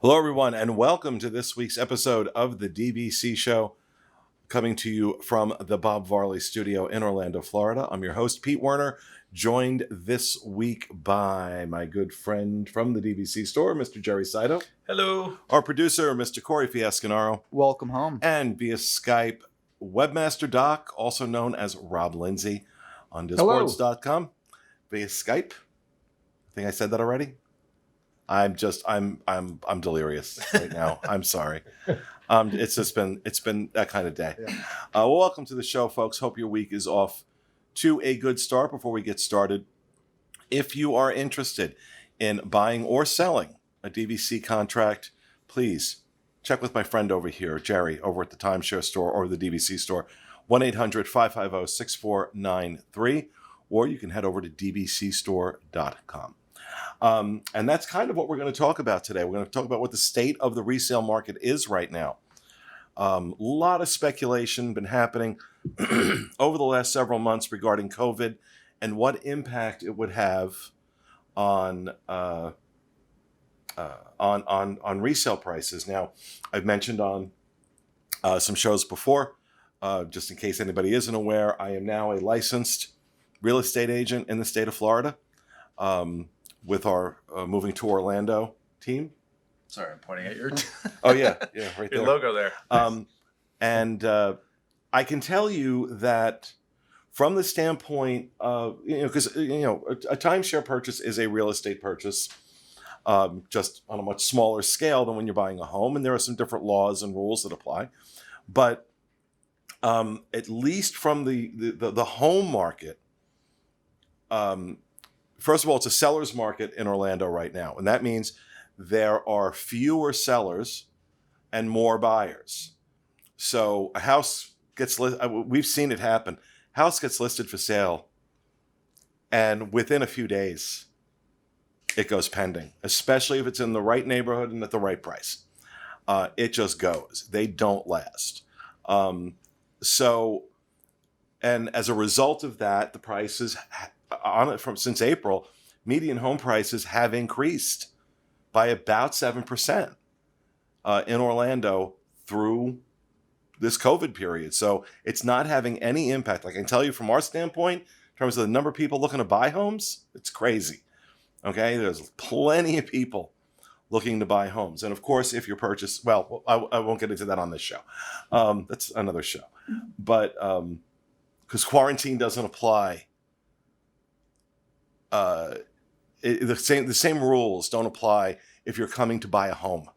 Hello, everyone, and welcome to this week's episode of the DVC Show, coming to you from the Bob Varley Studio in Orlando, Florida. I'm your host, Pete Werner, joined this week by my good friend from the DVC store, Mr. Jerry Saito. Hello. Our producer, Mr. Corey Fiascanaro. Welcome home. And via Skype, Webmaster Doc, also known as Rob Lindsay, on Hello. disboards.com. Via Skype. I think I said that already. I'm delirious right now. I'm sorry. It's been that kind of day. Yeah. Well, welcome to the show, folks. Hope your week is off to a good start. Before we get started, if you are interested in buying or selling a DVC contract, please check with my friend over here, Jerry, over at the timeshare store or the DVC store, 1-800-550-6493, or you can head over to dvcstore.com. And that's kind of what we're going to talk about today. We're going to talk about what the state of the resale market is right now. A lot of speculation been happening over the last several months regarding COVID and what impact it would have on resale prices. Now, I've mentioned on some shows before, just in case anybody isn't aware, I am now a licensed real estate agent in the state of Florida. With our Moving to Orlando team. Sorry, I'm pointing at your Oh, yeah, right your there. logo there. And I can tell you that from the standpoint of, because, a timeshare purchase is a real estate purchase, just on a much smaller scale than when you're buying a home. And there are some different laws and rules that apply. But at least from the home market, first of all, it's a seller's market in Orlando right now. And that means there are fewer sellers and more buyers. So a house gets listed, we've seen it happen. House gets listed for sale, and within a few days, it goes pending, especially if it's in the right neighborhood and at the right price. It just goes. They don't last. And as a result of that, the prices on it since April, median home prices have increased by about 7% in Orlando through this COVID period. So it's not having any impact. Like I can tell you from our standpoint, in terms of the number of people looking to buy homes, it's crazy. Okay, there's plenty of people looking to buy homes. And of course, if you purchase, well, I won't get into that on this show. That's another show. But because quarantine doesn't apply, the same rules don't apply if you're coming to buy a home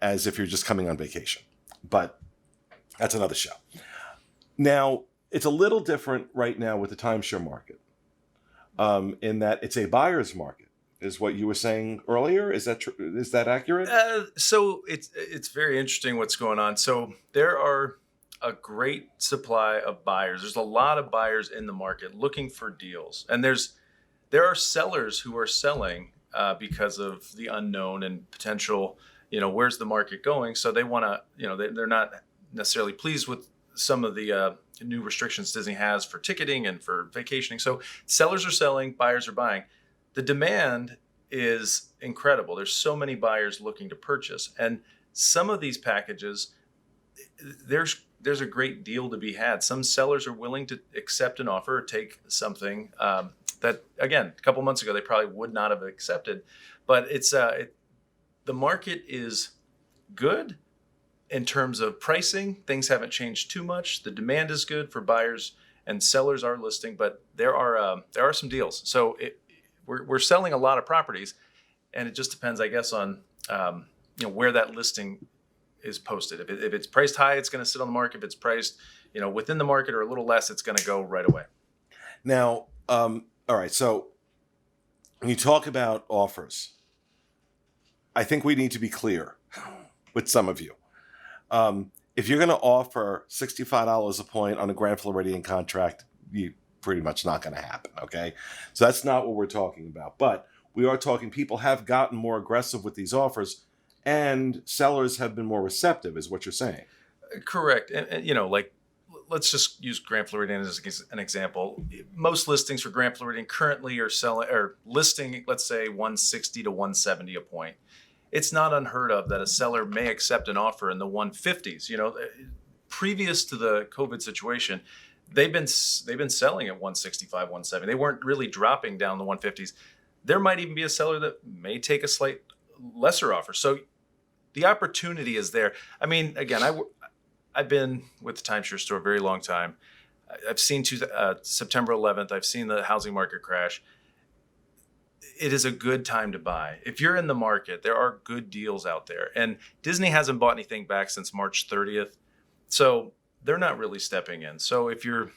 as if you're just coming on vacation. But that's another show. Now, it's a little different right now with the timeshare market in that it's a buyer's market, is what you were saying earlier. Is that is that accurate? So it's very interesting what's going on. So there are a great supply of buyers. There's a lot of buyers in the market looking for deals. And there are sellers who are selling because of the unknown and potential, where's the market going? So they want to, they're not necessarily pleased with some of the new restrictions Disney has for ticketing and for vacationing. So sellers are selling, buyers are buying. The demand is incredible. There's so many buyers looking to purchase. And some of these packages, there's a great deal to be had. Some sellers are willing to accept an offer or take something that, again, a couple months ago, they probably would not have accepted. But it's the market is good in terms of pricing. Things haven't changed too much. The demand is good for buyers, and sellers are listing. But there are some deals. So we're selling a lot of properties, and it just depends, I guess, on where that listing is posted. If it's priced high, it's going to sit on the market. If it's priced, within the market or a little less, it's going to go right away. Now, all right. So when you talk about offers, I think we need to be clear with some of you. If you're going to offer $65 a point on a Grand Floridian contract, you pretty much not going to happen. Okay. So that's not what we're talking about, but we are talking people have gotten more aggressive with these offers, and sellers have been more receptive, is what you're saying. Correct. And like let's just use Grand Floridian as an example. Most listings for Grand Floridian currently are selling or listing, let's say 160 to 170 a point. It's not unheard of that a seller may accept an offer in the 150s. Previous to the COVID situation, they've been selling at 165, 170. They weren't really dropping down the 150s. There might even be a seller that may take a slight lesser offer. So the opportunity is there. I mean, again, I've been with the timeshare store a very long time. I've seen September 11th. I've seen the housing market crash. It is a good time to buy. If you're in the market, there are good deals out there. And Disney hasn't bought anything back since March 30th. So they're not really stepping in. So if you're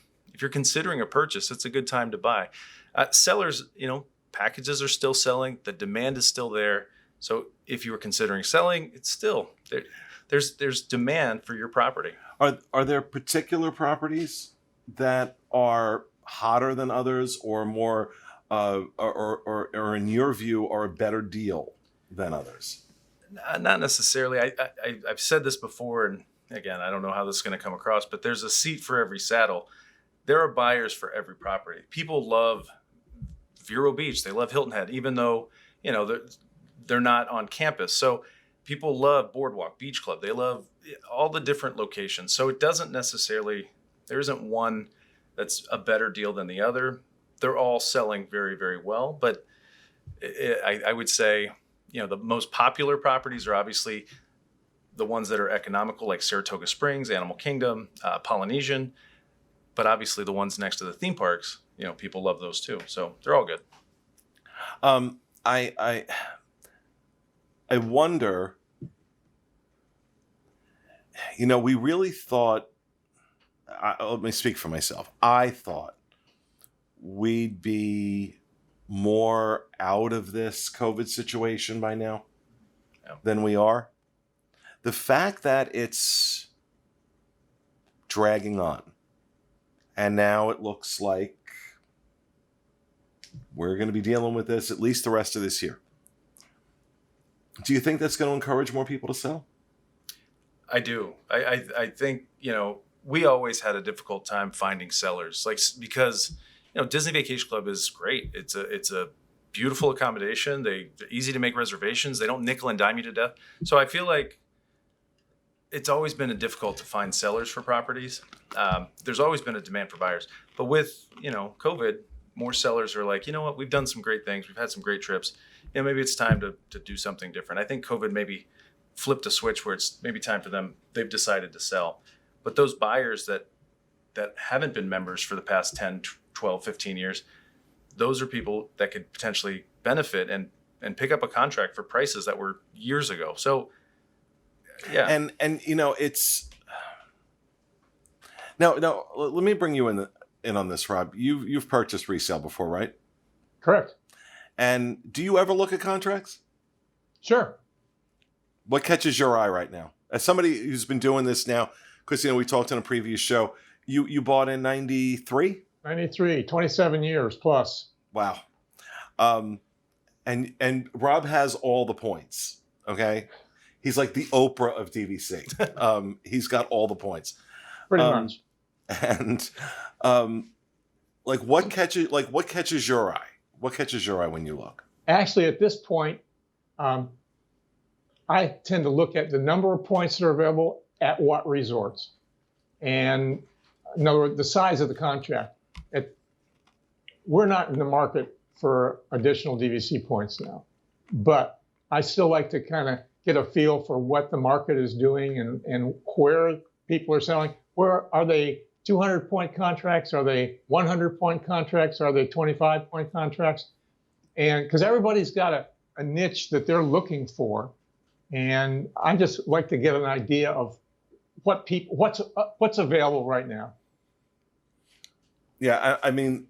considering a purchase, it's a good time to buy. Sellers, packages are still selling. The demand is still there. So if you were considering selling, it's still there. There's demand for your property. Are there particular properties that are hotter than others, or more, or in your view, are a better deal than others? Not necessarily. I've said this before, and again, I don't know how this is going to come across, but there's a seat for every saddle. There are buyers for every property. People love Vero Beach. They love Hilton Head, even though they're not on campus. So people love Boardwalk, Beach Club. They love all the different locations. So it doesn't necessarily, there isn't one that's a better deal than the other. They're all selling very, very well. But I would say, the most popular properties are obviously the ones that are economical, like Saratoga Springs, Animal Kingdom, Polynesian. But obviously the ones next to the theme parks, people love those too. So they're all good. I wonder, we really thought, let me speak for myself. I thought we'd be more out of this COVID situation by now than we are. The fact that it's dragging on, and now it looks like we're going to be dealing with this at least the rest of this year. Do you think that's going to encourage more people to sell? I do. I think, we always had a difficult time finding sellers, because, Disney Vacation Club is great. It's a beautiful accommodation. They're easy to make reservations. They don't nickel and dime you to death. So I feel like it's always been difficult to find sellers for properties. There's always been a demand for buyers. But with, COVID, more sellers are like, what, we've done some great things. We've had some great trips. Maybe it's time to do something different. I think COVID maybe flipped a switch where it's maybe time for them. They've decided to sell. But those buyers that haven't been members for the past 10, 12, 15 years, those are people that could potentially benefit and pick up a contract for prices that were years ago. So, yeah. And it's now let me bring you in on this, Rob. You've purchased resale before, right? Correct. And do you ever look at contracts? Sure. What catches your eye right now? As somebody who's been doing this now, because we talked in a previous show, you bought in 93? 93, 27 years plus. Wow. And Rob has all the points, okay? He's like the Oprah of DVC. He's got all the points. Pretty much. And what catches your eye? What catches your eye when you look? Actually, at this point, I tend to look at the number of points that are available at what resorts. And in other words, the size of the contract. We're not in the market for additional DVC points now, but I still like to kind of get a feel for what the market is doing and where people are selling. Where are they 200-point contracts? Are they 100-point contracts? Are they 25-point contracts? And because everybody's got a niche that they're looking for. And I just like to get an idea of what's available right now. Yeah, I'm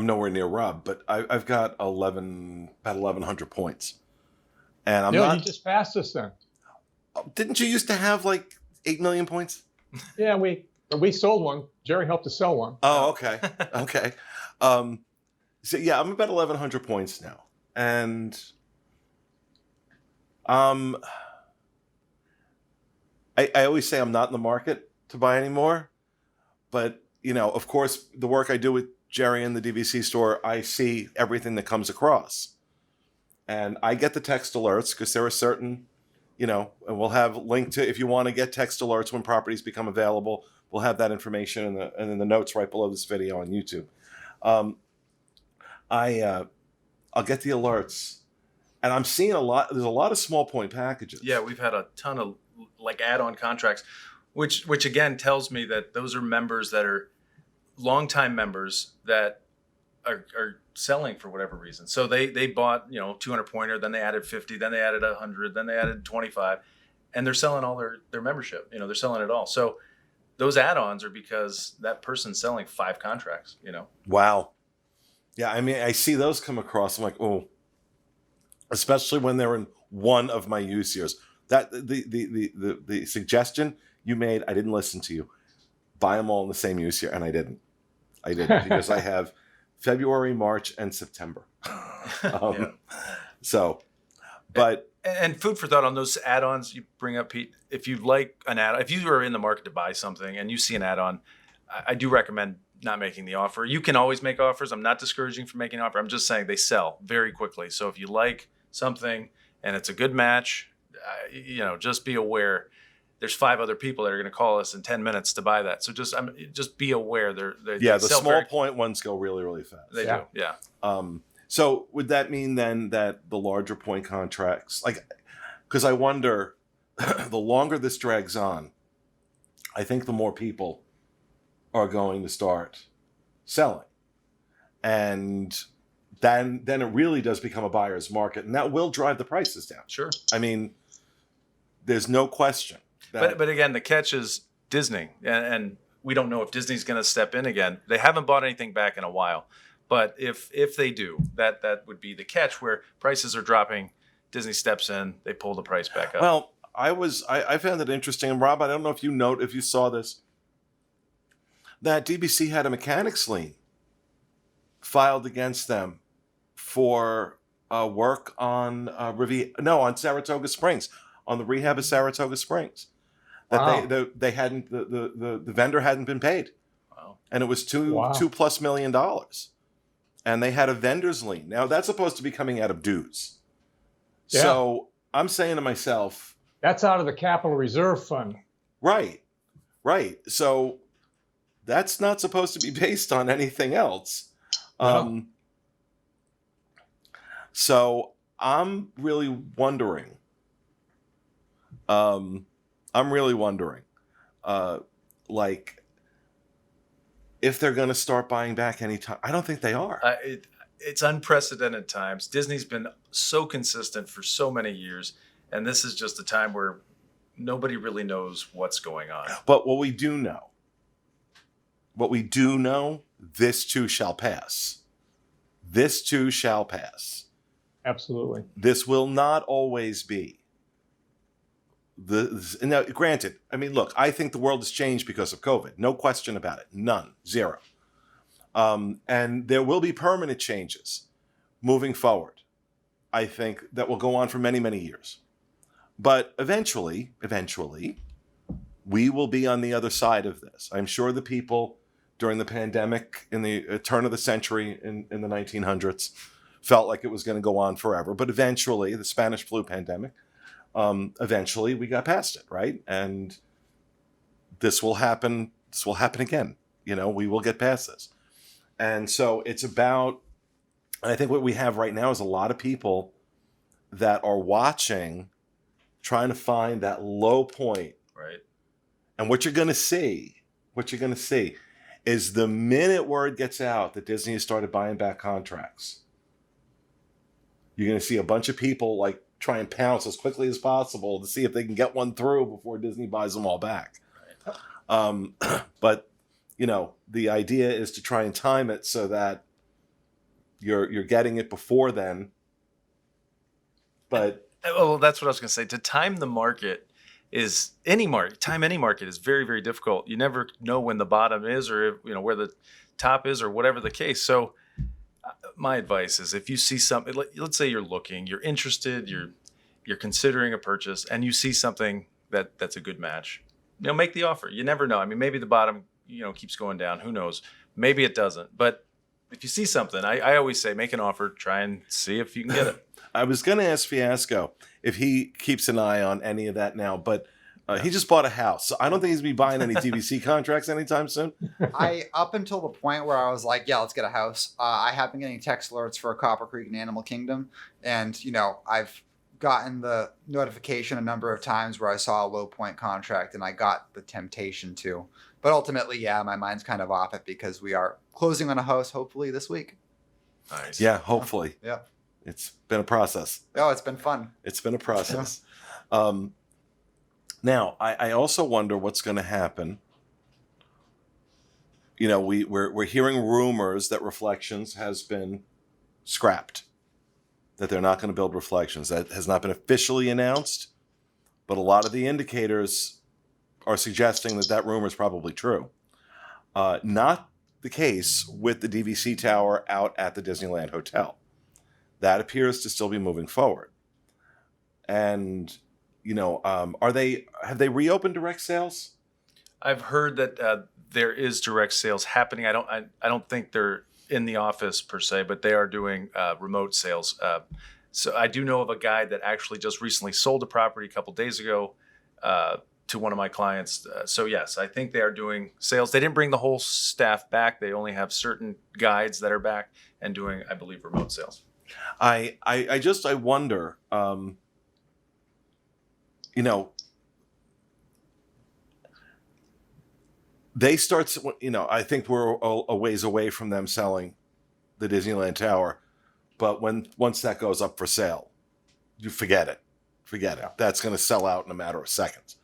nowhere near Rob, but I've got about 1,100 points, and I'm not. You just passed us then. Didn't you used to have like 8 million points? Yeah, we sold one. Jerry helped us sell one. Oh, okay, okay. So yeah, I'm about 1,100 points now, and I always say I'm not in the market to buy anymore, but of course, the work I do with Jerry in the DVC store, I see everything that comes across, and I get the text alerts because there are certain, and we'll have link to if you want to get text alerts when properties become available. We'll have that information in the notes right below this video on YouTube. I'll get the alerts, and I'm seeing there's a lot of small point packages. Yeah, we've had a ton of like add-on contracts, which again tells me that those are members that are longtime members that are selling for whatever reason. So they bought 200 pointer, then they added 50, then they added 100, then they added 25, and they're selling all their membership. They're selling it all. So those add-ons are because that person's selling 5 contracts. Wow. Yeah, I mean, I see those come across. I'm like, oh, especially when they're in one of my use years. That the suggestion you made, I didn't listen to you. Buy them all in the same use year, and I didn't because I have February, March, and September. Yeah. So, but and food for thought on those add-ons you bring up, Pete. If you like an add-on, if you are in the market to buy something and you see an add-on, I do recommend not making the offer. You can always make offers. I'm not discouraging from making an offer. I'm just saying they sell very quickly. So if you like something and it's a good match, just be aware. There's 5 other people that are going to call us in 10 minutes to buy that. So just be aware. They the sell small point ones go really, really fast. They do, yeah. So would that mean then that the larger point contracts, because I wonder, the longer this drags on, I think the more people are going to start selling, and then it really does become a buyer's market, and that will drive the prices down. Sure. I mean, there's no question. But again, the catch is Disney, and we don't know if Disney's going to step in again. They haven't bought anything back in a while, but if they do, that would be the catch where prices are dropping. Disney steps in, they pull the price back up. Well, I found it interesting, and Rob, I don't know if you saw this, that DVC had a mechanics lien filed against them for work on on Saratoga Springs, on the rehab of Saratoga Springs. That Wow. they hadn't the vendor hadn't been paid. Wow. And it was $2+ million. And they had a vendor's lien. Now that's supposed to be coming out of dues. Yeah. So I'm saying to myself, That's out of the Capital Reserve Fund. right. So that's not supposed to be based on anything else. No. So I'm really wondering. If they're going to start buying back anytime. I don't think they are. It's unprecedented times. Disney's been so consistent for so many years, and this is just a time where nobody really knows what's going on. But what we do know, this too shall pass. This too shall pass. Absolutely. This will not always be. Now, granted, I mean, look, I think the world has changed because of COVID. No question about it. None. Zero. And there will be permanent changes moving forward. I think that will go on for many, many years. But eventually, we will be on the other side of this. I'm sure the people during the pandemic in the turn of the century in the 1900s felt like it was going to go on forever. But eventually, the Spanish flu pandemic, eventually we got past it, right? And this will happen. This will happen again. We will get past this. And so it's about, and I think what we have right now is a lot of people that are watching, trying to find that low point. Right. And what you're going to see is the minute word gets out that Disney has started buying back contracts, you're going to see a bunch of people try and pounce as quickly as possible to see if they can get one through before Disney buys them all back. Right. But the idea is to try and time it so that you're getting it before then. But well, that's what I was going to say. To time the market is any market is very, very difficult. You never know when the bottom is, or where the top is, or whatever the case. So my advice is, if you see something, let's say you're looking, you're interested, you're considering a purchase, and you see something that's a good match, make the offer. You never know. I mean, maybe the bottom, keeps going down. Who knows? Maybe it doesn't. But if you see something, I always say make an offer, try and see if you can get it. I was going to ask Fiasco if he keeps an eye on any of that now, but he just bought a house. So I don't think he's going to be buying any DVC contracts anytime soon. Up until the point where I was like, yeah, let's get a house, I have been getting text alerts for Copper Creek and Animal Kingdom. And, I've gotten the notification a number of times where I saw a low point contract and I got the temptation to. But ultimately, yeah, my mind's kind of off it because we are closing on a house hopefully this week. Nice. Yeah, hopefully. Yeah. It's been a process. Oh, it's been fun. It's been a process. Yeah. Now, I also wonder what's going to happen. We're hearing rumors that Reflections has been scrapped, that they're not going to build Reflections. That has not been officially announced, but a lot of the indicators are suggesting that rumor is probably true. Not the case with the DVC tower out at the Disneyland Hotel. That appears to still be moving forward. And, have they reopened direct sales? I've heard that there is direct sales happening. I don't think they're in the office per se, but they are doing remote sales. So I do know of a guy that actually just recently sold a property a couple days ago to one of my clients. So yes, I think they are doing sales. They didn't bring the whole staff back. They only have certain guides that are back and doing, I believe, remote sales. I wonder, they start, I think we're a ways away from them selling the Disneyland Tower, but once that goes up for sale, you forget it. That's going to sell out in a matter of seconds.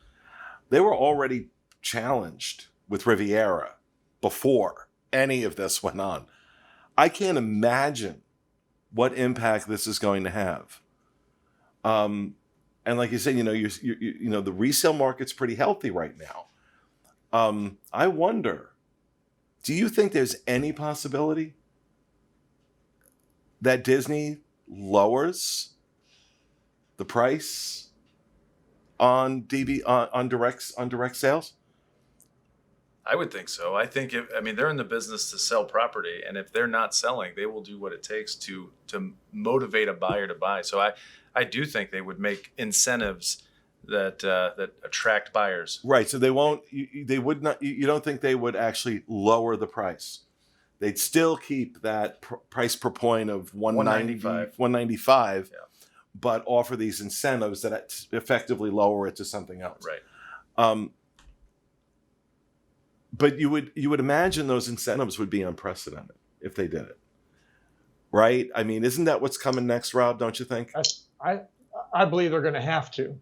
They were already challenged with Riviera before any of this went on. I can't imagine what impact this is going to have. And like you said, the resale market's pretty healthy right now. I wonder, do you think there's any possibility that Disney lowers the price on direct sales? I would think so. I think they're in the business to sell property, and if they're not selling, they will do what it takes to motivate a buyer to buy. So I do think they would make incentives that attract buyers. Right. So they won't. They would not. You don't think they would actually lower the price? They'd still keep that price per point of $195, yeah, but offer these incentives that effectively lower it to something else. Right. But you would imagine those incentives would be unprecedented if they did it, right? I mean, isn't that what's coming next, Rob? Don't you think? I believe they're going to have to.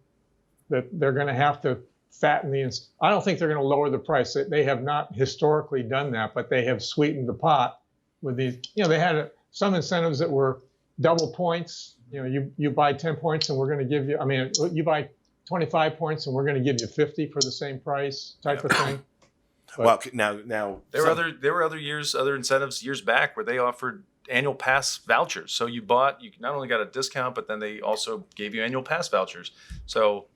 That they're going to have to fatten I don't think they're going to lower the price. They have not historically done that, but they have sweetened the pot with these. They had some incentives that were double points. You buy 10 points and we're going to give you. You buy 25 points and we're going to give you 50 for the same price, type of thing. But, well, now there were other incentives years back where they offered annual pass vouchers. So you not only got a discount, but then they also gave you annual pass vouchers. So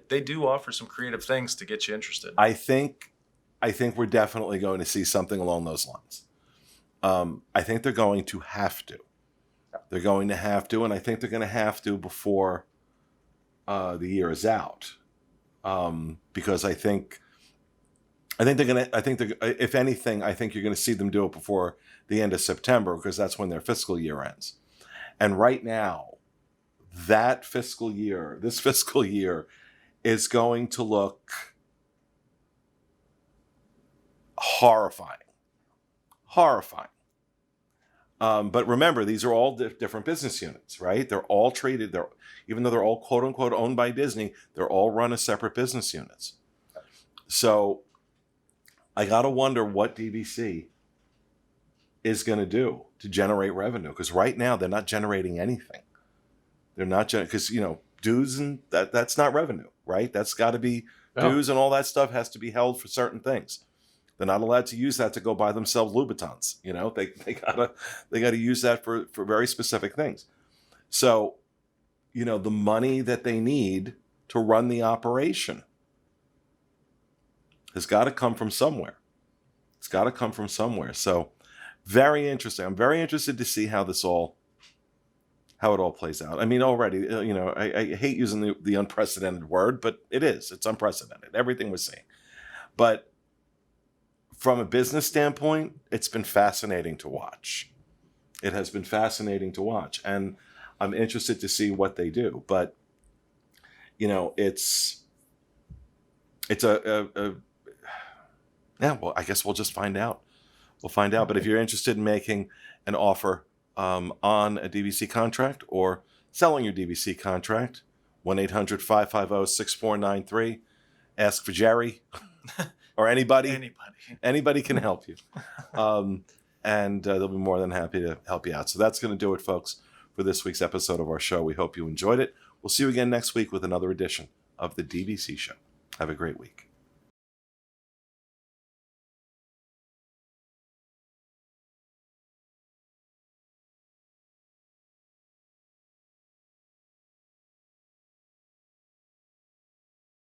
they do offer some creative things to get you interested. I think we're definitely going to see something along those lines. I think they're going to have to. They're going to have to, and I think they're going to have to before the year is out, because I think if anything, I think you're going to see them do it before the end of September, because that's when their fiscal year ends. And right now, this fiscal year is going to look horrifying. But remember, these are all different business units, right? They're all treated, even though they're all quote unquote owned by Disney, they're all run as separate business units. So I got to wonder what DVC is going to do to generate revenue, because right now they're not generating anything. They're not because dues and that's not revenue, right? That's got to be dues, and all that stuff has to be held for certain things. They're not allowed to use that to go buy themselves Louboutins. They gotta use that for very specific things. So, the money that they need to run the operation. Has got to come from somewhere. It's got to come from somewhere. So very interesting. I'm very interested to see how it all plays out. I mean, already, I hate using the unprecedented word, but it is. It's unprecedented. Everything we're seeing. But from a business standpoint, it's been fascinating to watch. It has been fascinating to watch. And I'm interested to see what they do. But, it's well, I guess we'll just find out. We'll find out. But if you're interested in making an offer on a DVC contract or selling your DVC contract, 1-800-550-6493. Ask for Jerry or anybody. Anybody can help you. And they'll be more than happy to help you out. So that's going to do it, folks, for this week's episode of our show. We hope you enjoyed it. We'll see you again next week with another edition of the DVC Show. Have a great week.